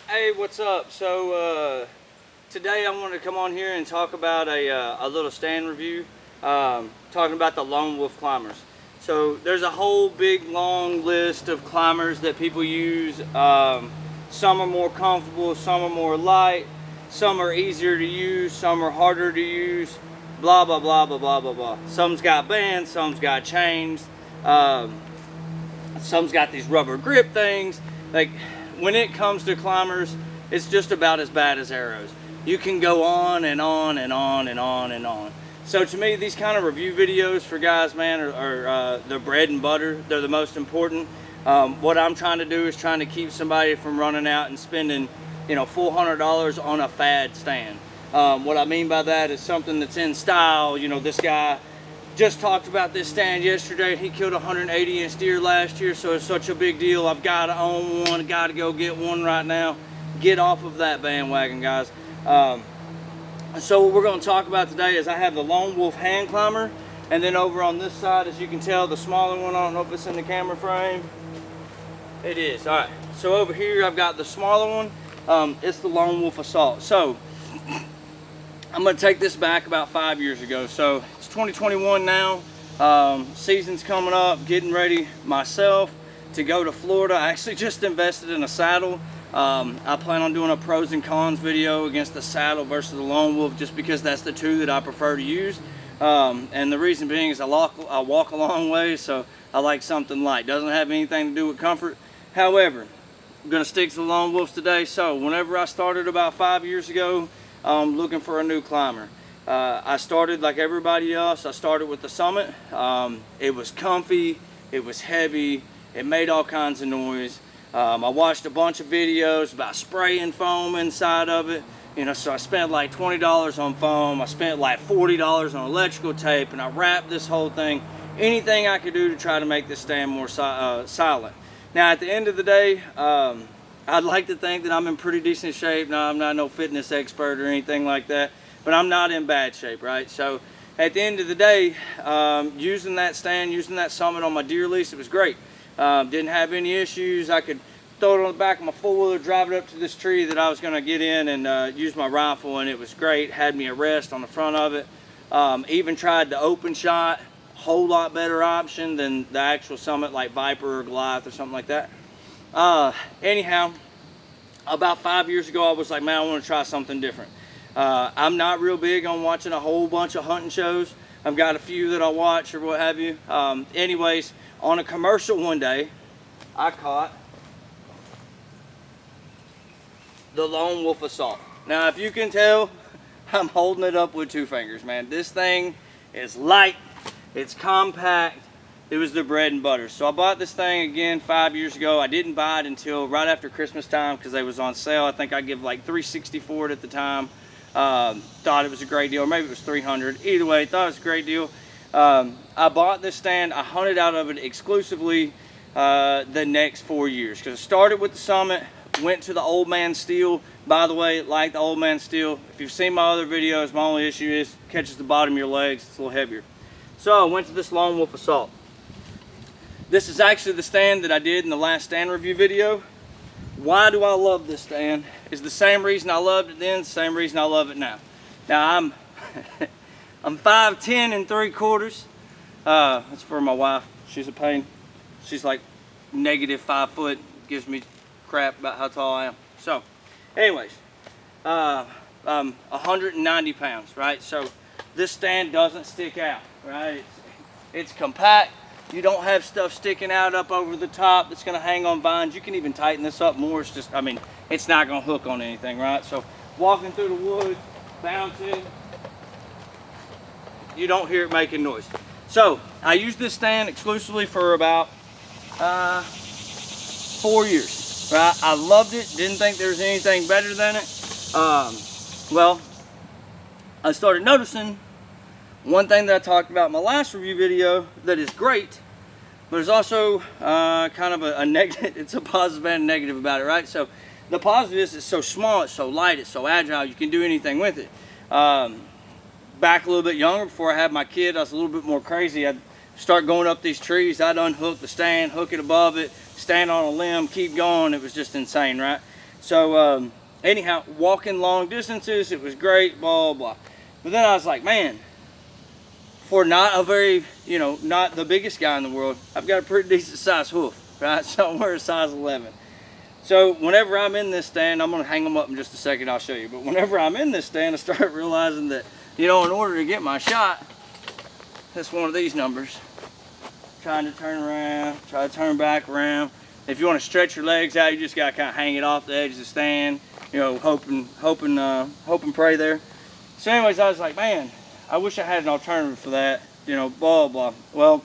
Hey, what's up? So today I wanted to come on here and talk about a little stand review, talking about the Lone Wolf climbers. So there's a whole big long list of climbers that people use. Some are more comfortable, some are more light, some are easier to use, some are harder to use, blah blah blah blah blah blah blah. Some's got bands, some's got chains, some's got these rubber grip things. Like, when it comes to climbers, it's just about as bad as arrows. You can go on and on and on and on and on. So to me, these kind of review videos for guys, man, are the bread and butter. They're the most important. What I'm trying to do is trying to keep somebody from running out and spending, $400 on a fad stand. What I mean by that is something that's in style. This guy just talked about this stand yesterday. He killed a 180-inch deer last year, so it's such a big deal. I've got to own one, got to go get one right now. Get off of that bandwagon, guys. So what we're going to talk about today is I have the Lone Wolf hand climber, and then over on this side, as you can tell, the smaller one. I don't know if it's in the camera frame. It is. All right. So over here, I've got the smaller one. It's the Lone Wolf Assault. So I'm going to take this back about 5 years ago. So 2021 now, season's coming up, getting ready myself to go to Florida. I actually just invested in a saddle. I plan on doing a pros and cons video against the saddle versus the Lone Wolf, just because that's the two that I prefer to use. And the reason being is I walk a long way, so I like something light. Doesn't have anything to do with comfort. However, I'm going to stick to the Lone Wolves today. So whenever I started about 5 years ago, looking for a new climber, I started like everybody else. I started with the Summit. It was comfy, it was heavy, it made all kinds of noise. I watched a bunch of videos about spraying foam inside of it. So I spent like $20 on foam. I spent like $40 on electrical tape, and I wrapped this whole thing. Anything I could do to try to make this stand more silent. Now, at the end of the day, I'd like to think that I'm in pretty decent shape. Now, I'm not no fitness expert or anything like that, but I'm not in bad shape, right? So at the end of the day, using that stand, using that Summit on my deer lease, it was great. Didn't have any issues. I could throw it on the back of my four-wheeler, drive it up to this tree that I was going to get in, and use my rifle, and it was great. Had me a rest on the front of it. Even tried the open shot, whole lot better option than the actual Summit, like Viper or Goliath or something like that. Anyhow, about 5 years ago, I was like, man, I want to try something different. I'm not real big on watching a whole bunch of hunting shows. I've got a few that I watch or what have you. Anyways, on a commercial one day, I caught the Lone Wolf Assault. Now, if you can tell, I'm holding it up with 2 fingers, man. This thing is light, it's compact. It was the bread and butter. So I bought this thing again 5 years ago. I didn't buy it until right after Christmas time because it was on sale. I think I give like $360 for it at the time. Thought it was a great deal, or maybe it was $300. Either way, thought it was a great deal. I bought this stand. I hunted out of it exclusively the next 4 years, because I started with the Summit, went to the Old Man Steel. By the way, like the Old Man Steel, if you've seen my other videos, my only issue is it catches the bottom of your legs. It's a little heavier. So I went to this Lone Wolf Assault. This is actually the stand that I did in the last stand review video. Why do I love this stand? It's the same reason I loved it then, the same reason I love it now. Now I'm 5'10" and 3/4. That's for my wife. She's a pain. She's like -5 foot. Gives me crap about how tall I am. So, anyways, I'm 190 pounds, right? So this stand doesn't stick out, right? It's compact. You don't have stuff sticking out up over the top that's going to hang on vines. You can even tighten this up more. It's just, it's not going to hook on anything, right? So walking through the woods, bouncing, you don't hear it making noise. So I used this stand exclusively for about 4 years, right? I loved it. Didn't think there was anything better than it. Well, I started noticing one thing that I talked about in my last review video that is great, but there's also kind of a negative. It's a positive and a negative about it, right? So the positive is it's so small, it's so light, it's so agile, you can do anything with it. Back a little bit younger, before I had my kid, I was a little bit more crazy. I'd start going up these trees, I'd unhook the stand, hook it above it, stand on a limb, keep going. It was just insane, right? So anyhow, walking long distances, it was great, blah, blah. But then I was like, man, for not a very, you know, not the biggest guy in the world, I've got a pretty decent size hoof, right? So I'm wearing a size 11. So whenever I'm in this stand, I'm gonna hang them up in just a second, I'll show you. But whenever I'm in this stand, I start realizing that, you know, in order to get my shot, that's one of these numbers. Trying to turn around, try to turn back around. If you want to stretch your legs out, you just gotta kind of hang it off the edge of the stand, you know, hope and pray there. So anyways, I was like, man, I wish I had an alternative for that, you know, blah, blah. Well,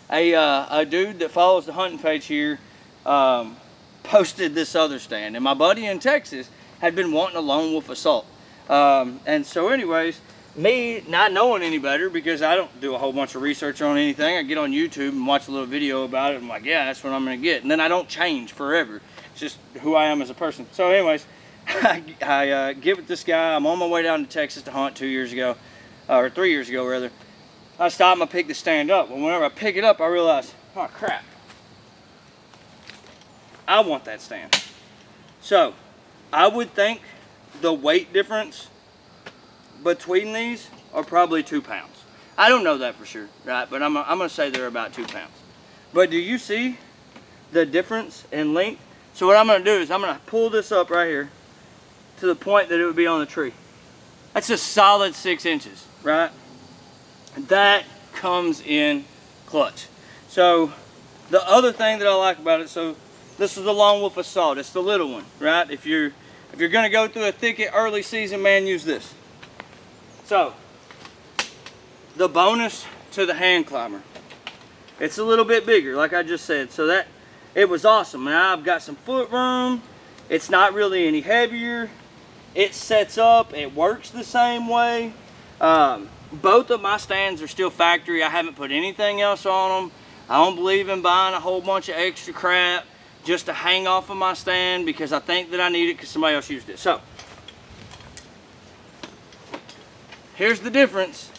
a dude that follows the hunting page here, posted this other stand, and my buddy in Texas had been wanting a lone wolf assault, and so anyways, me not knowing any better, because I don't do a whole bunch of research on anything, I get on YouTube and watch a little video about it, and I'm like, yeah, that's what I'm gonna get, and then I don't change forever. It's just who I am as a person. So anyways, I get with this guy. I'm on my way down to Texas to hunt 2 years ago, or 3 years ago rather. I stop and I pick the stand up. Well, whenever I pick it up, I realize, oh crap, I want that stand. So I would think the weight difference between these are probably 2 pounds. I don't know that for sure, right? But I'm gonna say they're about 2 pounds. But do you see the difference in length? So what I'm gonna do is I'm gonna pull this up right here to the point that it would be on the tree. That's a solid 6 inches, right? That comes in clutch. So the other thing that I like about it, so this is the Lone Wolf Assault. It's the little one, right? If you're gonna go through a thicket early season, man, use this. So the bonus to the hand climber, it's a little bit bigger, like I just said. So that it was awesome. Now I've got some foot room. It's not really any heavier. It sets up. It works the same way. Both of my stands are still factory. I haven't put anything else on them. I don't believe in buying a whole bunch of extra crap just to hang off of my stand, because I think that I need it because somebody else used it. So here's the difference.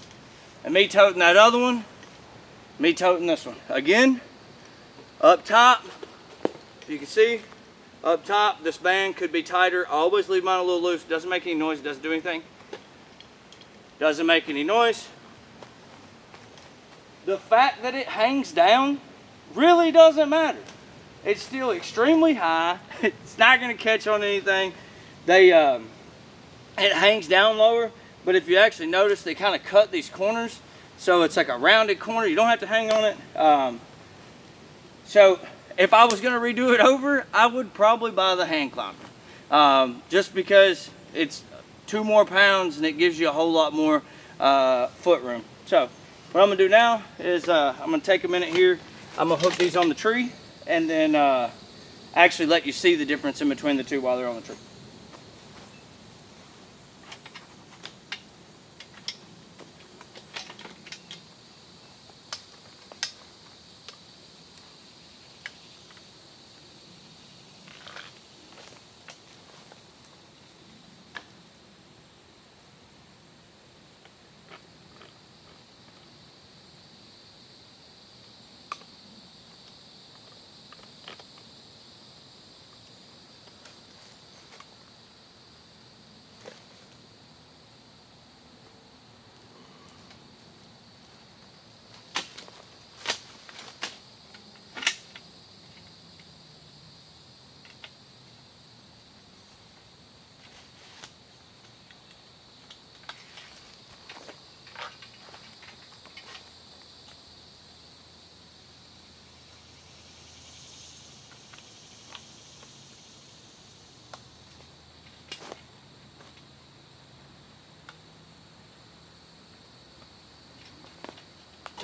And me toting that other one, me toting this one. Again, up top, you can see, up top, this band could be tighter. I always leave mine a little loose. It doesn't make any noise. It doesn't do anything. Doesn't make any noise. The fact that it hangs down really doesn't matter. It's still extremely high. It's not going to catch on anything. It hangs down lower, but if you actually notice, they kind of cut these corners, so it's like a rounded corner. You don't have to hang on it. So if I was going to redo it over, I would probably buy the hand climber, just because it's 2 more pounds and it gives you a whole lot more foot room. So what I'm gonna do now is I'm gonna take a minute here. I'm gonna hook these on the tree and then actually let you see the difference in between the two while they're on the tree.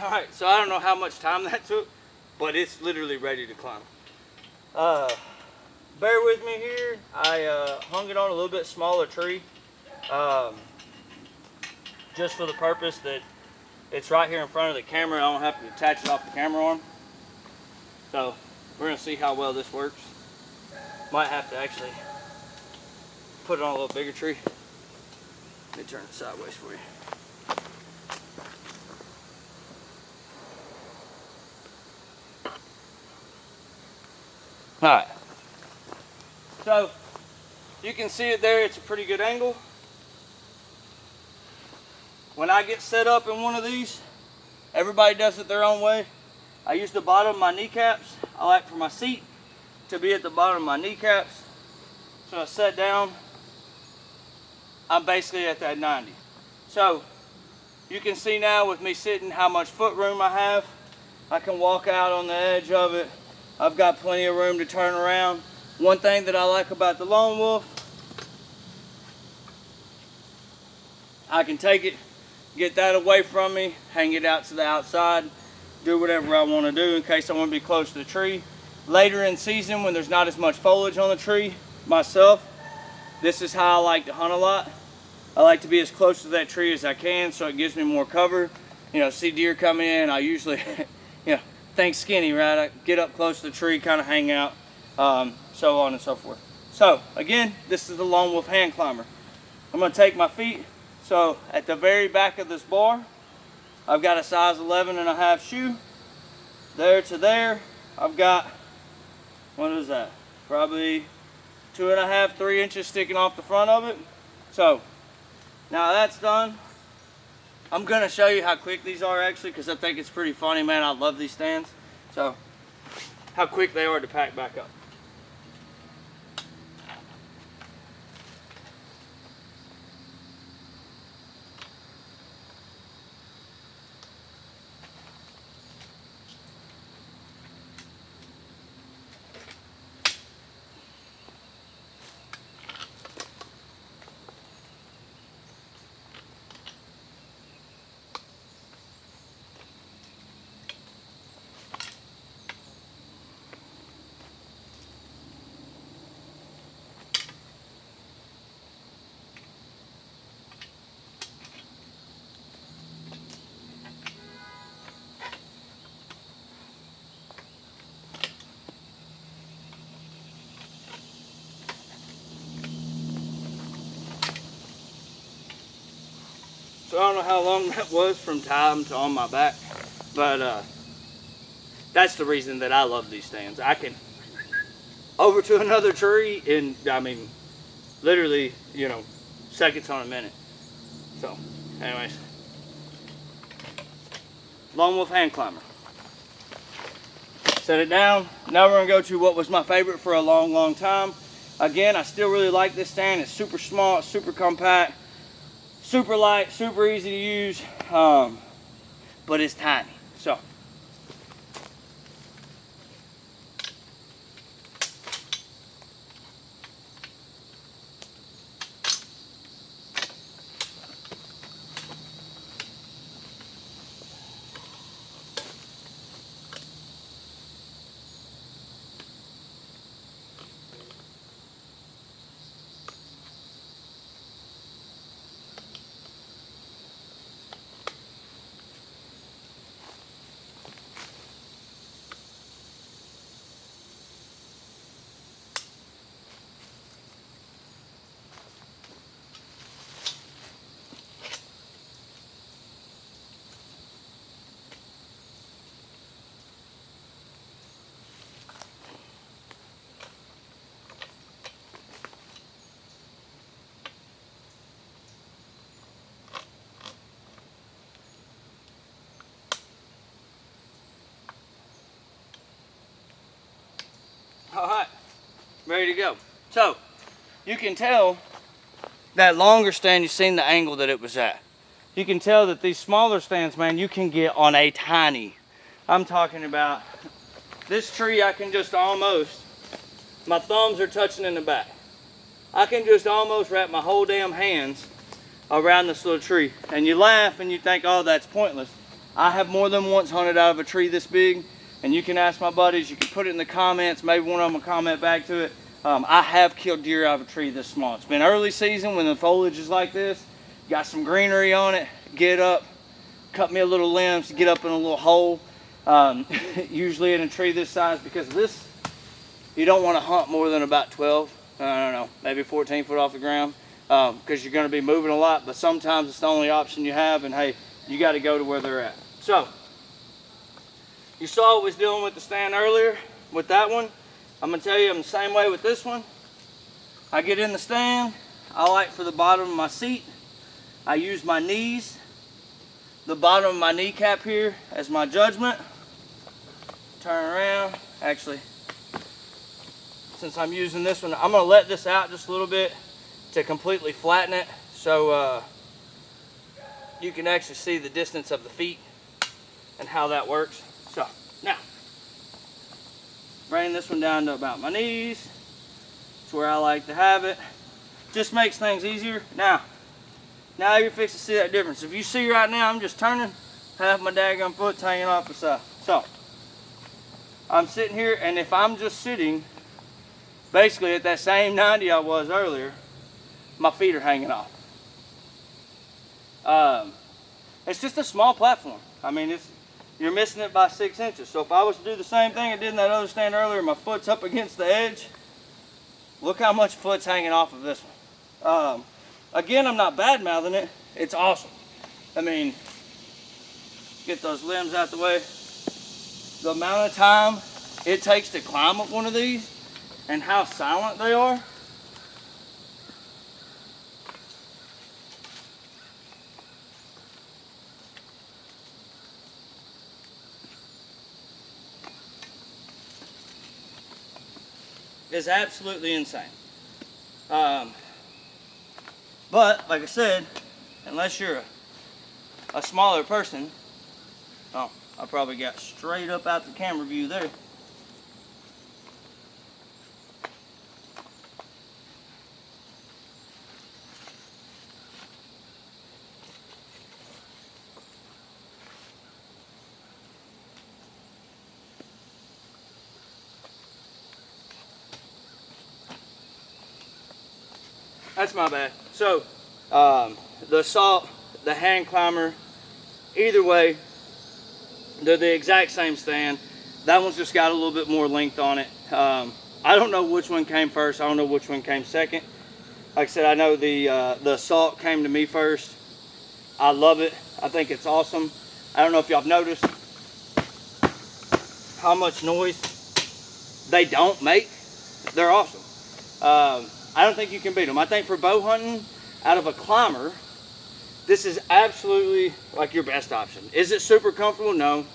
All right, so I don't know how much time that took, but it's literally ready to climb. Bear with me here. I hung it on a little bit smaller tree, just for the purpose that it's right here in front of the camera. I don't have to attach it off the camera arm. So we're gonna see how well this works. Might have to actually put it on a little bigger tree. Let me turn it sideways for you. All right. So you can see it there, it's a pretty good angle. When I get set up in one of these, everybody does it their own way. I use the bottom of my kneecaps. I like for my seat to be at the bottom of my kneecaps. So I sit down, I'm basically at that 90. So you can see now with me sitting how much foot room I have. I can walk out on the edge of it. I've got plenty of room to turn around. One thing that I like about the Lone Wolf, I can take it, get that away from me, hang it out to the outside, do whatever I want to do in case I want to be close to the tree. Later in season when there's not as much foliage on the tree, myself, this is how I like to hunt a lot. I like to be as close to that tree as I can so it gives me more cover. You know, see deer coming in, I usually, you know, think skinny, right? I get up close to the tree, kind of hang out, so on and so forth. So again, this is the Lone Wolf hand climber. I'm going to take my feet. So at the very back of this bar, I've got a size 11.5 shoe. There to there, I've got, what is that? Probably 2.5, 3 inches sticking off the front of it. So now that's done. I'm gonna show you how quick these are actually, because I think it's pretty funny, man. I love these stands. So how quick they are to pack back up. So I don't know how long that was from time to on my back, but that's the reason that I love these stands. I can over to another tree in, I mean, literally, you know, seconds on a minute. So, anyways, Lone Wolf hand climber. Set it down. Now we're gonna go to what was my favorite for a long, long time. Again, I still really like this stand. It's super small, super compact. Super light, super easy to use, but it's tiny. So, all right, ready to go. So, you can tell that longer stand, you've seen the angle that it was at. You can tell that these smaller stands, man, you can get on a tiny, I'm talking about this tree, I can just almost, my thumbs are touching in the back. I can just almost wrap my whole damn hands around this little tree. And you laugh and you think, oh, that's pointless. I have more than once hunted out of a tree this big. And you can ask my buddies, you can put it in the comments, maybe one of them will comment back to it. I have killed deer out of a tree this small. It's been early season when the foliage is like this, got some greenery on it, get up, cut me a little limbs, get up in a little hole, usually in a tree this size, because this, you don't want to hunt more than about 12, I don't know, maybe 14 foot off the ground, because you're going to be moving a lot, but sometimes it's the only option you have, and hey, you got to go to where they're at. So, you saw what I was doing with the stand earlier with that one. I'm going to tell you I'm the same way with this one. I get in the stand. I like for the bottom of my seat, I use my knees, the bottom of my kneecap here as my judgment. Turn around. Actually, since I'm using this one, I'm gonna let this out just a little bit to completely flatten it, so you can actually see the distance of the feet and how that works. So now, bring this one down to about my knees. It's where I like to have it. Just makes things easier. Now you're fixing to see that difference. If you see right now, I'm just turning, half my daggum foot's hanging off the side. So I'm sitting here, and if I'm just sitting basically at that same 90 I was earlier, my feet are hanging off. It's just a small platform. I mean, you're missing it by 6 inches. So if I was to do the same thing I did in that other stand earlier, my foot's up against the edge, look how much foot's hanging off of this one. Again, I'm not bad mouthing it. It's awesome. I mean, get those limbs out the way. The amount of time it takes to climb up one of these and how silent they are. Is absolutely insane. But like I said, unless you're a smaller person, oh, I probably got straight up out the camera view there. That's my bad. So, the Assault, the Hand Climber, either way, they're the exact same stand. That one's just got a little bit more length on it. I don't know which one came first. I don't know which one came second. Like I said, I know the Assault came to me first. I love it. I think it's awesome. I don't know if y'all have noticed how much noise they don't make. They're awesome. I don't think you can beat them. I think for bow hunting, out of a climber, this is absolutely like your best option. Is it super comfortable? No.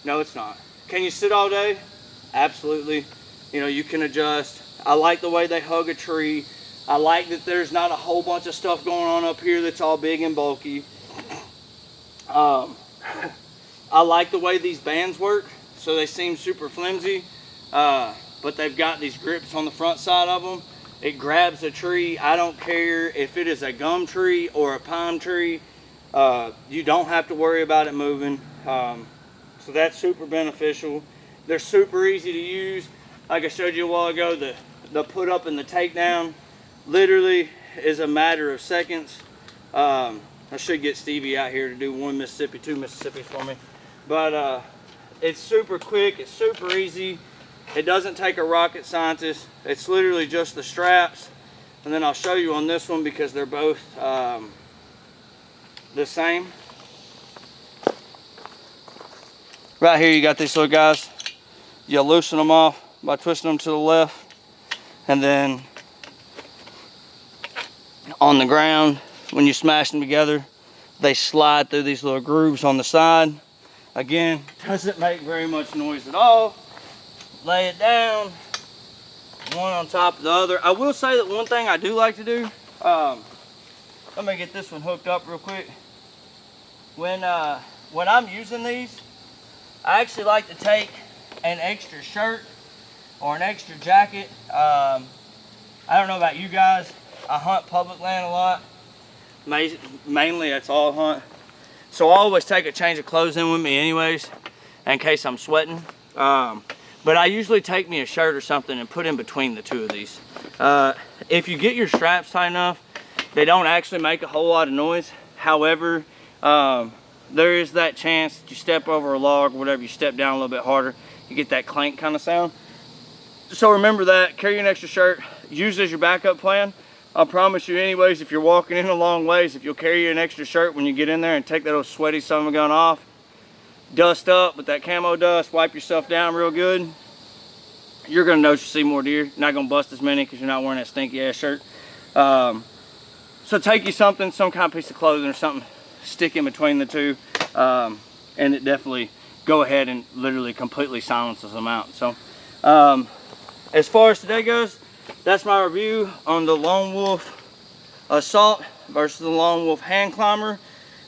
No, it's not. Can you sit all day? Absolutely. You know, you can adjust. I like the way they hug a tree. I like that there's not a whole bunch of stuff going on up here that's all big and bulky. I like the way these bands work. So they seem super flimsy, but they've got these grips on the front side of them. It grabs a tree. I don't care if it is a gum tree or a pine tree. You don't have to worry about it moving. So that's super beneficial. They're super easy to use. Like I showed you a while ago, the put up and the takedown literally is a matter of seconds. I should get Stevie out here to do 1 Mississippi, 2 Mississippis for me. But it's super quick, it's super easy. It doesn't take a rocket scientist. It's literally just the straps. And then I'll show you on this one because they're both the same. Right here you got these little guys. You loosen them off by twisting them to the left. And then on the ground, when you smash them together, they slide through these little grooves on the side. Again, doesn't make very much noise at all. Lay it down, one on top of the other. I will say that one thing I do like to do, let me get this one hooked up real quick. When I'm using these, I actually like to take an extra shirt or an extra jacket. I don't know about you guys, I hunt public land a lot. Mainly that's all I hunt. So I always take a change of clothes in with me anyways, in case I'm sweating. But I usually take me a shirt or something and put in between the two of these. If you get your straps tight enough, they don't actually make a whole lot of noise. However, there is that chance that you step over a log or whatever, you step down a little bit harder, you get that clank kind of sound. So remember that, carry an extra shirt, use it as your backup plan. I promise you anyways, if you're walking in a long ways, if you'll carry an extra shirt when you get in there and take that old sweaty son of a gun off, dust up with that camo dust, wipe yourself down real good, you're gonna notice you see more deer. You're not gonna bust as many because you're not wearing that stinky ass shirt. So take you something, some kind of piece of clothing or something, stick in between the two, and it definitely go ahead and literally completely silences them out. So as far as today goes, that's my review on the Lone Wolf Assault versus the Lone Wolf Hand Climber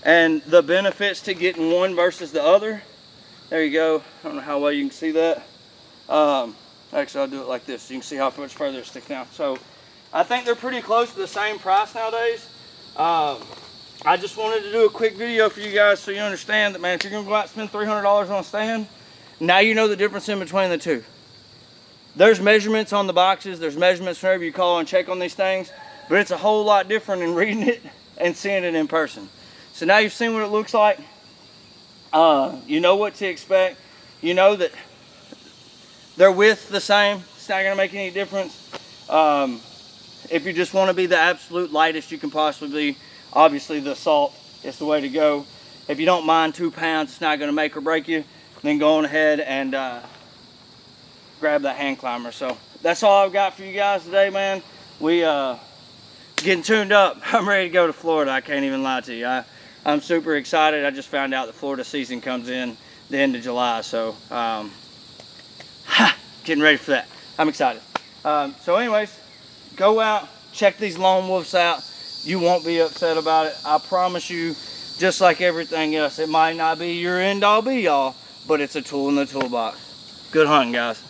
and the benefits to getting one versus the other. There you go. I don't know how well you can see that. Actually, I'll do it like this so you can see how much further it sticks now. So I think they're pretty close to the same price nowadays. I just wanted to do a quick video for you guys so you understand that, man, if you're gonna go out and spend $300 on a stand, now you know the difference in between the two. There's measurements on the boxes, there's measurements whenever you call and check on these things, but it's a whole lot different in reading it and seeing it in person. So now you've seen what it looks like. You know what to expect. You know that they're width the same. It's not gonna make any difference. If you just wanna be the absolute lightest you can possibly be, obviously the Assault is the way to go. If you don't mind 2 pounds, it's not gonna make or break you, then go on ahead and grab that Hand Climber. So that's all I've got for you guys today, man. We getting tuned up. I'm ready to go to Florida. I can't even lie to you. I'm super excited. I just found out the Florida season comes in the end of July, so getting ready for that. I'm excited. So anyways, go out, check these Lone Wolves out. You won't be upset about it. I promise you, just like everything else, it might not be your end all be all, but it's a tool in the toolbox. Good hunting, guys.